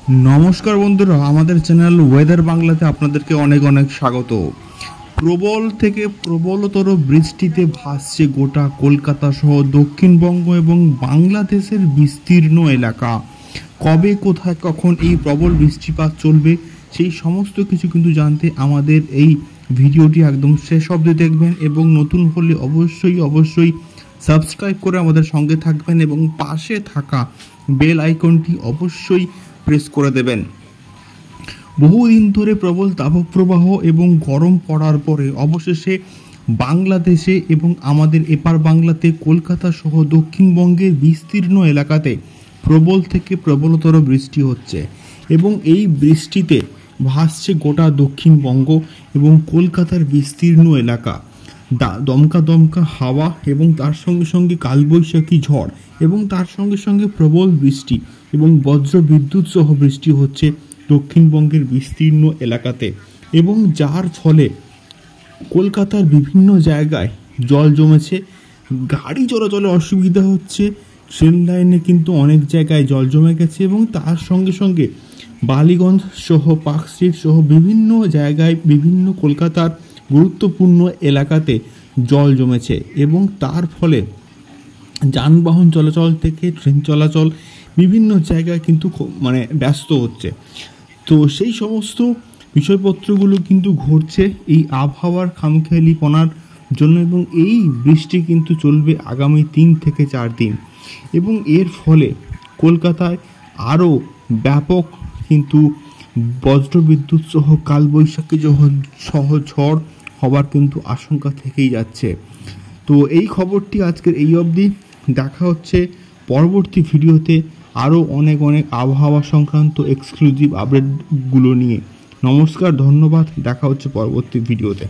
नमस्कार बंधुरा आमादेर चैनल वेदार बांगलाते आपनादेरके अनेक अनेक स्वागत। प्रबल थेके प्रबलतर बृष्टिते भासছে गोटा कलकाता सह दक्षिणबंग एवं बांग्लादेशेर विस्तीर्ण एलाका। कबे कोथाय कखन এই प्रबल বৃষ্টিপাত চলবে সেই সমস্ত কিছু কিন্তু জানতে আমাদের এই ভিডিওটি একদম শেষ অবধি দেখবেন এবং নতুন হলে অবশ্যই সাবস্ক্রাইব করে আমাদের সঙ্গে থাকবেন এবং পাশে থাকা বেল আইকনটি অবশ্যই প্রেস করে দেবেন। বহুদিন ধরে প্রবল তাপপ্রবাহ এবং গরম পড়ার পরে অবশেষে বাংলাদেশে এবং আমাদের এপার বাংলাতে কলকাতা সহ দক্ষিণবঙ্গের বিস্তীর্ণ এলাকাতে প্রবল থেকে প্রবলতর বৃষ্টি হচ্ছে এবং এই বৃষ্টিতে ভাসছে গোটা দক্ষিণবঙ্গ এবং কলকাতার বিস্তীর্ণ এলাকা। দমকা দমকা হাওয়া এবং তার সঙ্গে সঙ্গে কালবৈশাখী ঝড় এবং তার সঙ্গে সঙ্গে প্রবল বৃষ্টি এবং বজ্র বিদ্যুৎ সহ বৃষ্টি হচ্ছে দক্ষিণবঙ্গের বিস্তীর্ণ এলাকাতে এবং যার ফলে কলকাতার বিভিন্ন জায়গায় জল জমেছে, গাড়ি চলাচলে অসুবিধা হচ্ছে, ট্রেন লাইনে কিন্তু অনেক জায়গায় জল জমে গেছে এবং তার সঙ্গে সঙ্গে বালিগঞ্জ সহ পার্কস্ট্রিট সহ বিভিন্ন জায়গায় বিভিন্ন কলকাতার গুরুত্বপূর্ণ এলাকাতে জল জমেছে এবং তার ফলে যানবাহন চলাচল থেকে ট্রেন চলাচল বিভিন্ন জায়গায় কিন্তু ব্যস্ত হচ্ছে। তো সেই সমস্ত বিষয়পত্রগুলো কিন্তু ঘটছে এই আবহাওয়ার খামখেয়ালিপনার জন্য এবং এই বৃষ্টি কিন্তু চলবে আগামী 3 থেকে 4 দিন এবং এর ফলে কলকাতায় আরও ব্যাপক কিন্তু বজ্রবিদ্যুৎ সহ কালবৈশাখী সহ ঝড় হবার কিন্তু আশঙ্কা থেকেই যাচ্ছে। তো এই খবরটি আজকের এই অবধি, দেখা হচ্ছে পরবর্তী ভিডিওতে আরও অনেক আবহাওয়া সংক্রান্ত এক্সক্লুসিভ আপডেটগুলো নিয়ে। নমস্কার, ধন্যবাদ, দেখা হচ্ছে পরবর্তী ভিডিওতে।